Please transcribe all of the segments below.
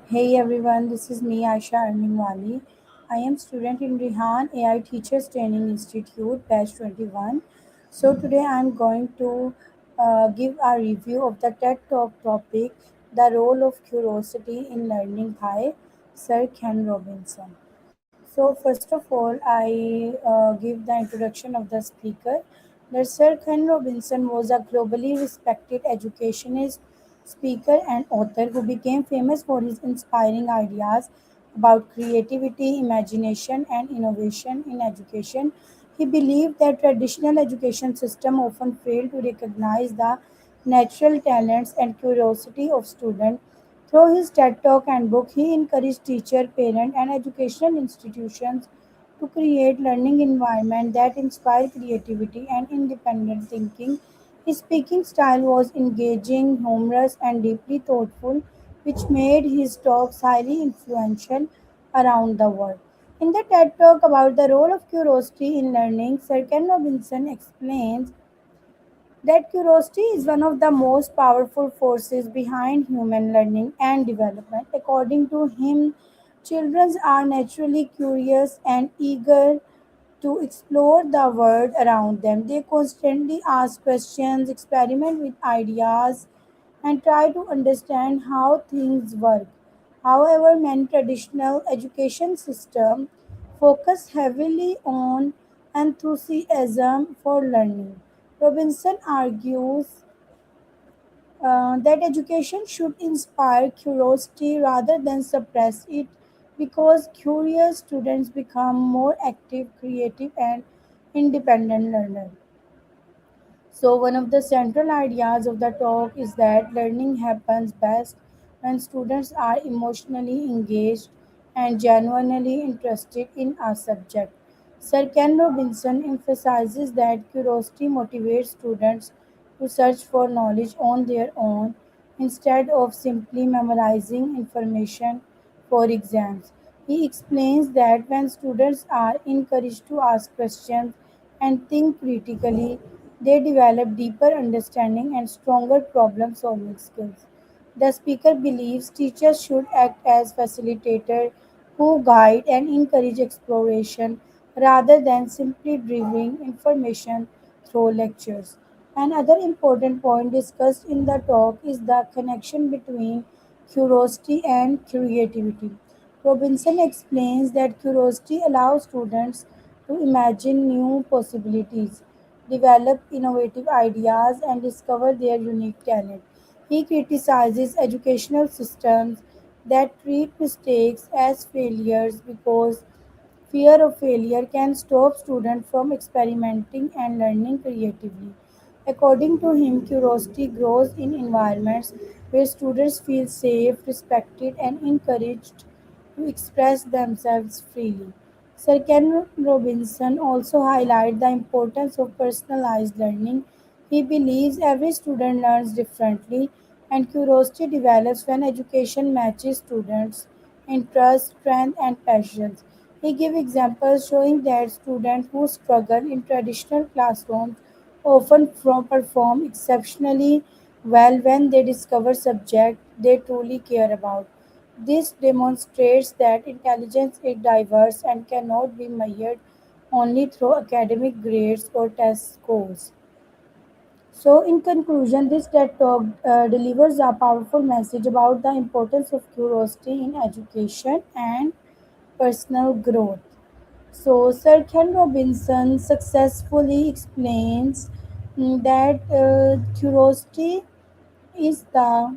Hey everyone, this is me Aisha Arnimwali. I am student in Rihan AI Teachers Training Institute, batch 21. So today I am going to give a review of the TED Talk topic, The Role of Curiosity in Learning by Sir Ken Robinson. So first of all, I give the introduction of the speaker. That Sir Ken Robinson was a globally respected educationist, speaker, and author who became famous for his inspiring ideas about creativity, imagination, and innovation in education. He believed that traditional education system often failed to recognize the natural talents and curiosity of students. Through his TED Talk and book, he encouraged teachers, parents, and educational institutions to create learning environments that inspire creativity and independent thinking. His speaking style was engaging, humorous, and deeply thoughtful, which made his talks highly influential around the world. In the TED Talk about the role of curiosity in learning, Sir Ken Robinson explains that curiosity is one of the most powerful forces behind human learning and development. According to him, children are naturally curious and eager to explore the world around them. They constantly ask questions, experiment with ideas, and try to understand how things work. However, many traditional education systems focus heavily on enthusiasm for learning. Robinson argues that education should inspire curiosity rather than suppress it because curious students become more active, creative, and independent learners. So, one of the central ideas of the talk is that learning happens best when students are emotionally engaged and genuinely interested in a subject. Sir Ken Robinson emphasizes that curiosity motivates students to search for knowledge on their own instead of simply memorizing information for exams. He explains that when students are encouraged to ask questions and think critically, they develop deeper understanding and stronger problem solving skills. The speaker believes teachers should act as facilitators who guide and encourage exploration rather than simply delivering information through lectures. Another important point discussed in the talk is the connection between curiosity and creativity. Robinson explains that curiosity allows students to imagine new possibilities, develop innovative ideas, and discover their unique talent. He criticizes educational systems that treat mistakes as failures because fear of failure can stop students from experimenting and learning creatively. According to him, curiosity grows in environments where students feel safe, respected, and encouraged to express themselves freely. Sir Ken Robinson also highlighted the importance of personalized learning. He believes every student learns differently, and curiosity develops when education matches students' interests, strength, and passions. He gives examples showing that students who struggle in traditional classrooms often perform exceptionally well when they discover subjects they truly care about. This demonstrates that intelligence is diverse and cannot be measured only through academic grades or test scores. So, in conclusion, this TED Talk delivers a powerful message about the importance of curiosity in education and personal growth. So, Sir Ken Robinson successfully explains that curiosity is the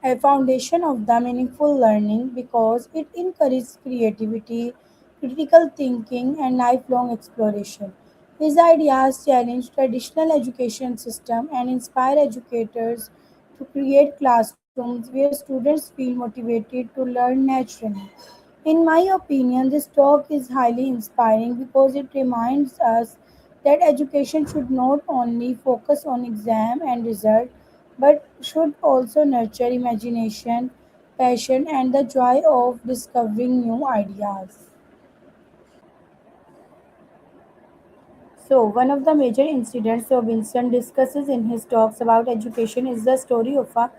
a foundation of the meaningful learning because it encourages creativity, critical thinking, and lifelong exploration. His ideas challenge traditional education system and inspire educators to create classrooms where students feel motivated to learn naturally. In my opinion, this talk is highly inspiring because it reminds us that education should not only focus on exam and result but should also nurture imagination, passion, and the joy of discovering new ideas. So, one of the major incidents Robinson discusses in his talks about education is the story of a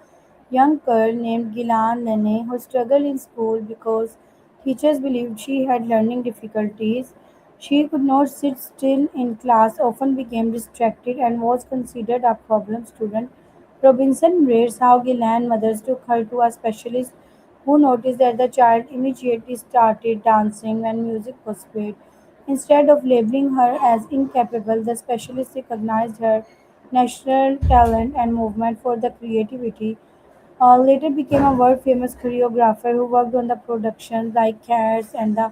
young girl named Gilan Lene who struggled in school because teachers believed she had learning difficulties. She could not sit still in class, often became distracted, and was considered a problem student. Robinson rates how Gilan mothers took her to a specialist who noticed that the child immediately started dancing when music was played. Instead of labeling her as incapable, the specialist recognized her natural talent and movement for the creativity. Later became a world famous choreographer who worked on the productions like Cats and the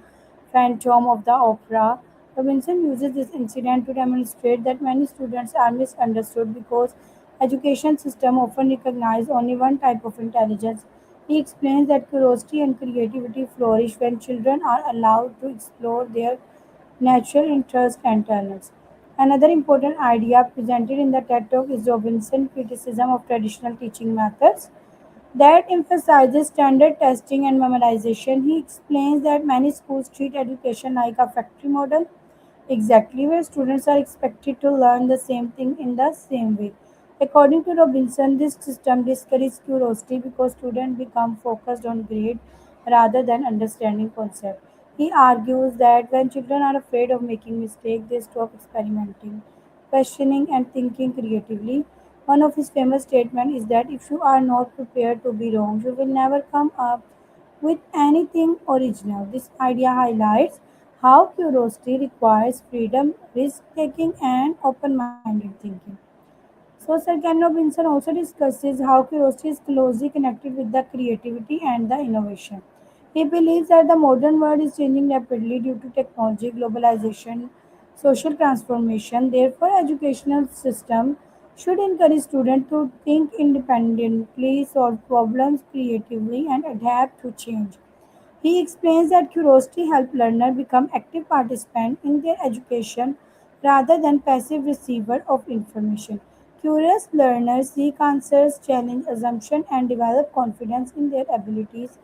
Phantom of the Opera. Robinson uses this incident to demonstrate that many students are misunderstood because education system often recognize only one type of intelligence. He explains that curiosity and creativity flourish when children are allowed to explore their natural interests and talents. Another important idea presented in the TED Talk is Robinson's criticism of traditional teaching methods that emphasizes standard testing and memorization. He explains that many schools treat education like a factory model, exactly where students are expected to learn the same thing in the same way. According to Robinson, this system discourages curiosity because students become focused on grade rather than understanding concept. He argues that when children are afraid of making mistakes, they stop experimenting, questioning, and thinking creatively. One of his famous statements is that if you are not prepared to be wrong, you will never come up with anything original. This idea highlights how curiosity requires freedom, risk taking, and open minded thinking. So, Sir Ken Robinson also discusses how curiosity is closely connected with the creativity and the innovation. He believes that the modern world is changing rapidly due to technology, globalization, social transformation. Therefore, educational system should encourage students to think independently, solve problems creatively, and adapt to change. He explains that curiosity helps learners become active participants in their education rather than passive receivers of information. Curious learners seek answers, challenge assumptions, and develop confidence in their abilities.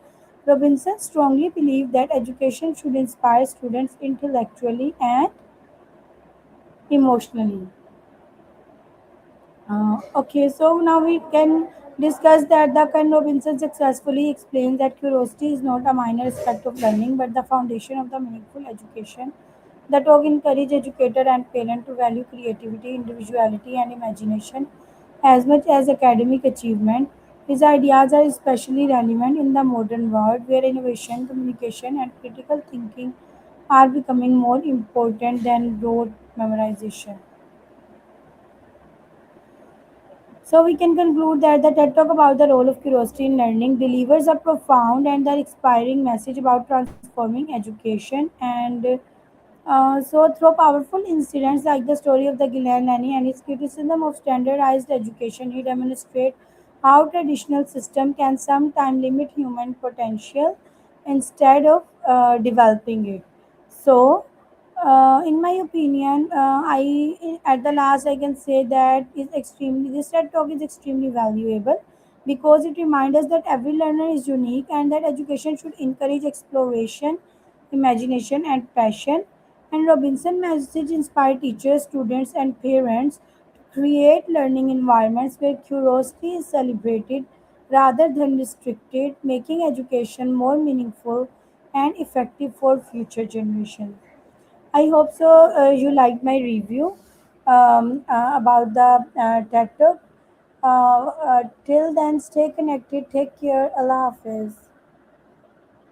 Robinson strongly believed that education should inspire students intellectually and emotionally. Okay, so now we can discuss that the Ken Robinson successfully explains that curiosity is not a minor aspect of learning but the foundation of the meaningful education. The talk encourages educator and parent to value creativity, individuality, and imagination as much as academic achievement. His ideas are especially relevant in the modern world where innovation, communication, and critical thinking are becoming more important than rote memorization. So we can conclude that the TED Talk about the role of curiosity in learning delivers a profound and the inspiring message about transforming education. And through powerful incidents like the story of the Ghislaine Lanny and his criticism of standardized education, he demonstrates how traditional system can sometimes limit human potential instead of developing it. So, in my opinion, I at the last I can say that is extremely this TED talk is extremely valuable because it reminds us that every learner is unique and that education should encourage exploration, imagination, and passion. And Robinson message inspire teachers, students, and parents to create learning environments where curiosity is celebrated rather than restricted, making education more meaningful and effective for future generations. I hope so. You liked my review about the TED Talk. Till then, stay connected. Take care. Allah Hafiz.